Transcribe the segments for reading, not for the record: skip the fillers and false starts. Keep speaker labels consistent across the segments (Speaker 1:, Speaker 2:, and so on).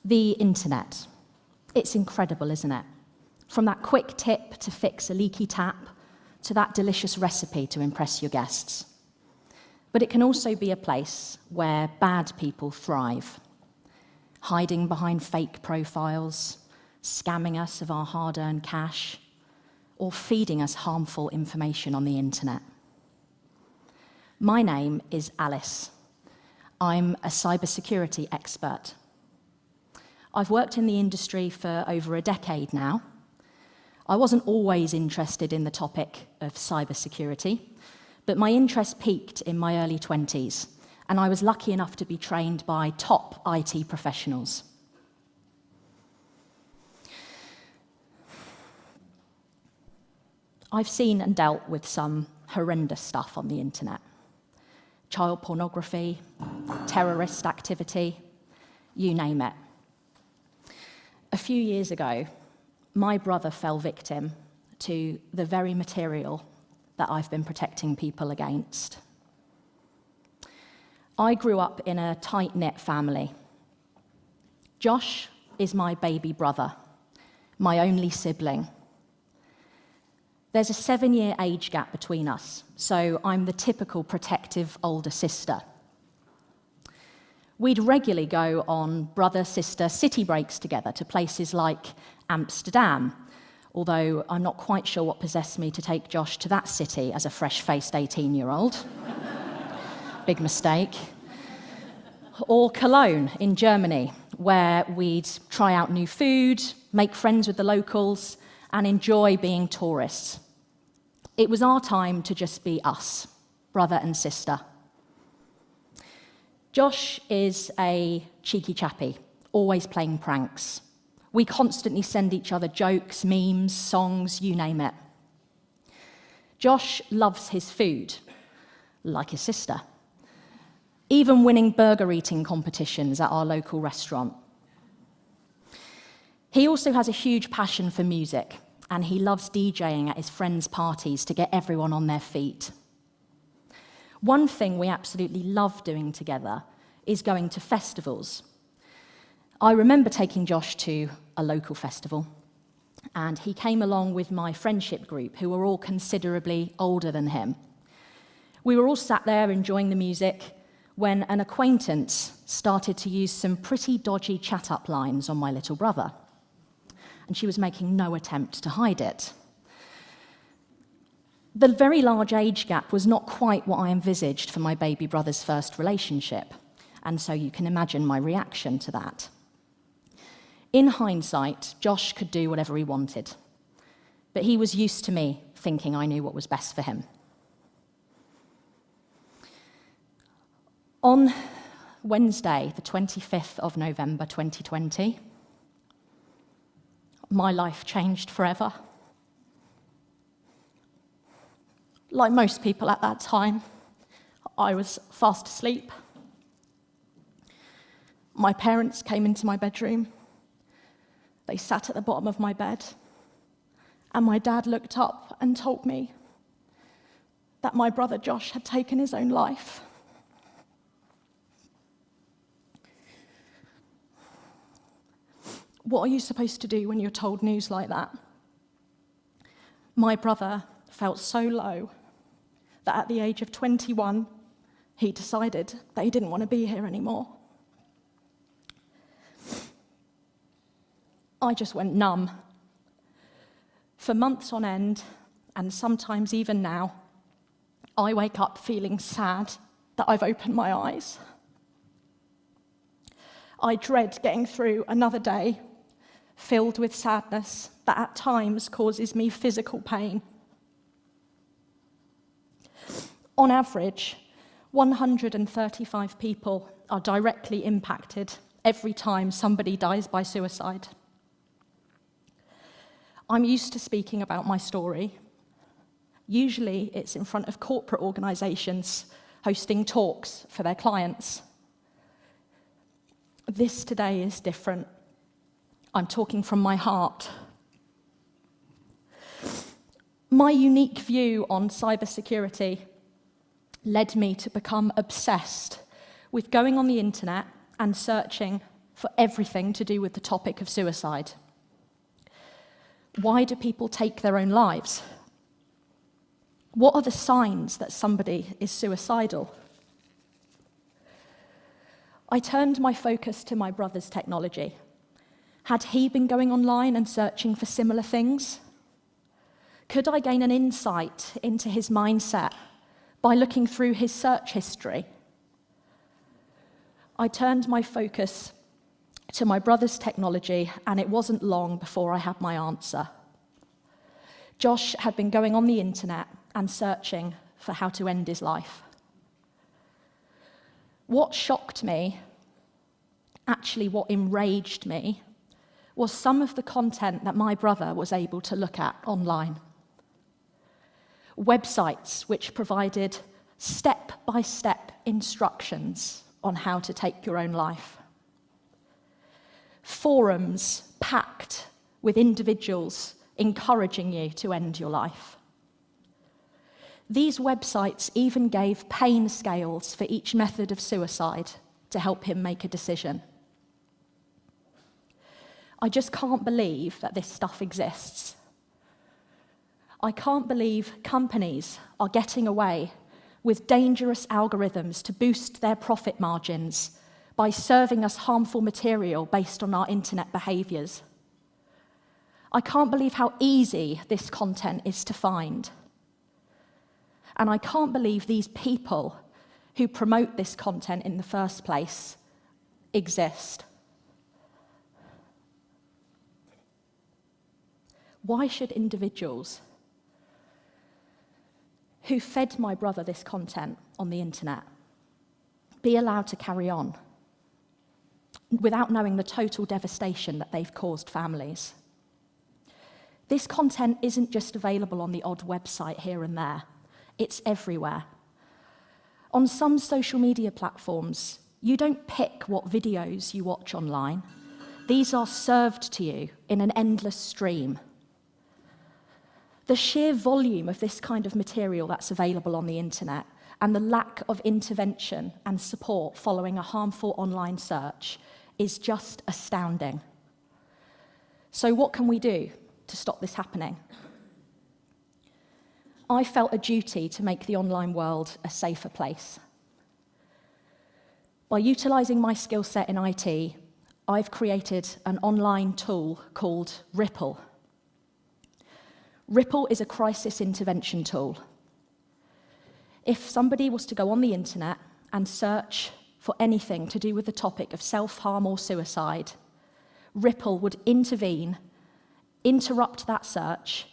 Speaker 1: The internet. It's incredible, isn't it? From that quick tip to fix a leaky tap, to that delicious recipe to impress your guests. But it can also be a place where bad people thrive, hiding behind fake profiles, scamming us of our hard-earned cash, or feeding us harmful information on the internet. My name is Alice. I'm a cybersecurity expert. I've worked in the industry for over a decade now. I wasn't always interested in the topic of cybersecurity, but my interest peaked in my early 20s, and I was lucky enough to be trained by top IT professionals. I've seen and dealt with some horrendous stuff on the internet. Child pornography, terrorist activity, you name it. A few years ago, my brother fell victim to the very material that I've been protecting people against. I grew up in a tight-knit family. Josh is my baby brother, my only sibling. There's a 7-year age gap between us, so I'm the typical protective older sister. We'd regularly go on brother-sister city breaks together to places like Amsterdam, although I'm not quite sure what possessed me to take Josh to that city as a fresh-faced 18-year-old. Big mistake. Or Cologne in Germany, where we'd try out new food, make friends with the locals, and enjoy being tourists. It was our time to just be us, brother and sister. Josh is a cheeky chappy, always playing pranks. We constantly send each other jokes, memes, songs, you name it. Josh loves his food, like his sister, even winning burger eating competitions at our local restaurant. He also has a huge passion for music, and he loves DJing at his friends' parties to get everyone on their feet. One thing we absolutely love doing together is going to festivals. I remember taking Josh to a local festival, and he came along with my friendship group, who were all considerably older than him. We were all sat there enjoying the music when an acquaintance started to use some pretty dodgy chat-up lines on my little brother, and she was making no attempt to hide it. The very large age gap was not quite what I envisaged for my baby brother's first relationship, and so you can imagine my reaction to that. In hindsight, Josh could do whatever he wanted, but he was used to me thinking I knew what was best for him. On Wednesday, the 25th of November 2020, my life changed forever. Like most people at that time, I was fast asleep. My parents came into my bedroom. They sat at the bottom of my bed, and my dad looked up and told me that my brother Josh had taken his own life. What are you supposed to do when you're told news like that? My brother felt so low that at the age of 21, he decided that he didn't want to be here anymore. I just went numb. For months on end, and sometimes even now, I wake up feeling sad that I've opened my eyes. I dread getting through another day filled with sadness that at times causes me physical pain. On average, 135 people are directly impacted every time somebody dies by suicide. I'm used to speaking about my story. Usually it's in front of corporate organisations hosting talks for their clients. This today is different. I'm talking from my heart. My unique view on cybersecurity led me to become obsessed with going on the internet and searching for everything to do with the topic of suicide. Why do people take their own lives? What are the signs that somebody is suicidal? I turned my focus to my brother's technology. Had he been going online and searching for similar things? Could I gain an insight into his mindset by looking through his search history? I turned my focus to my brother's technology, and it wasn't long before I had my answer. Josh had been going on the internet and searching for how to end his life. What shocked me, actually what enraged me, was some of the content that my brother was able to look at online. Websites which provided step-by-step instructions on how to take your own life. Forums packed with individuals encouraging you to end your life. These websites even gave pain scales for each method of suicide to help him make a decision. I just can't believe that this stuff exists. I can't believe companies are getting away with dangerous algorithms to boost their profit margins by serving us harmful material based on our internet behaviours. I can't believe how easy this content is to find. And I can't believe these people who promote this content in the first place exist. Why should individuals who fed my brother this content on the internet be allowed to carry on without knowing the total devastation that they've caused families? This content isn't just available on the odd website here and there. It's everywhere. On some social media platforms, you don't pick what videos you watch online. These are served to you in an endless stream. The sheer volume of this kind of material that's available on the internet and the lack of intervention and support following a harmful online search is just astounding. So what can we do to stop this happening? I felt a duty to make the online world a safer place. By utilising my skill set in IT, I've created an online tool called Ripple. Ripple is a crisis intervention tool. If somebody was to go on the internet and search for anything to do with the topic of self-harm or suicide, Ripple would intervene, interrupt that search,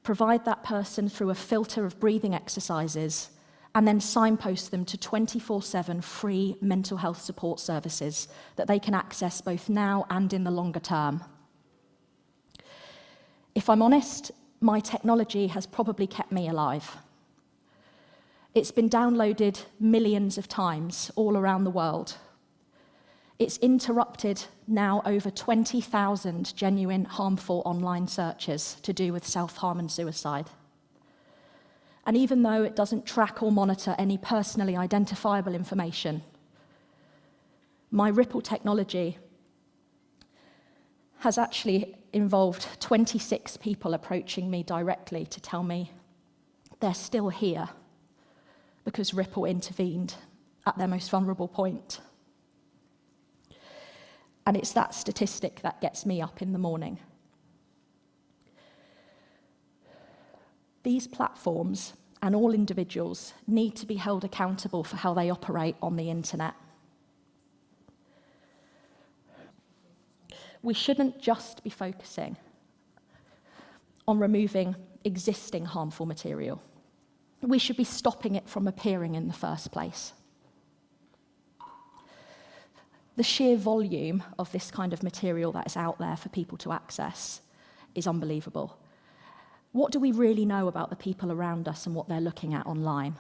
Speaker 1: provide that person through a filter of breathing exercises, and then signpost them to 24/7 free mental health support services that they can access both now and in the longer term. If I'm honest, my technology has probably kept me alive. It's been downloaded millions of times all around the world. It's interrupted now over 20,000 genuine harmful online searches to do with self-harm and suicide. And even though it doesn't track or monitor any personally identifiable information, my Ripple technology has actually involved 26 people approaching me directly to tell me they're still here because Ripple intervened at their most vulnerable point. And it's that statistic that gets me up in the morning. These platforms and all individuals need to be held accountable for how they operate on the internet. We shouldn't just be focusing on removing existing harmful material. We should be stopping it from appearing in the first place. The sheer volume of this kind of material that is out there for people to access is unbelievable. What do we really know about the people around us and what they're looking at online?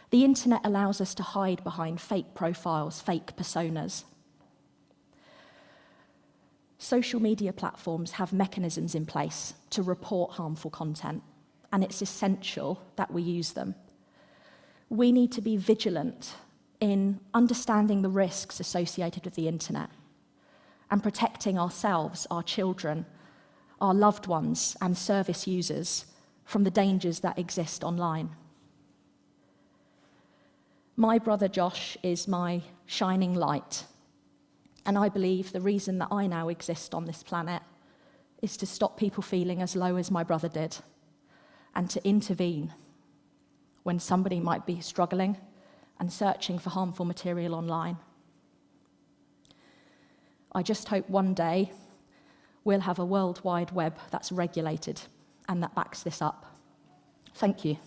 Speaker 1: The internet allows us to hide behind fake profiles, fake personas. Social media platforms have mechanisms in place to report harmful content, and it's essential that we use them. We need to be vigilant in understanding the risks associated with the internet and protecting ourselves, our children, our loved ones, and service users from the dangers that exist online. My brother Josh is my shining light, and I believe the reason that I now exist on this planet is to stop people feeling as low as my brother did, and to intervene when somebody might be struggling and searching for harmful material online. I just hope one day we'll have a World Wide Web that's regulated and that backs this up. Thank you.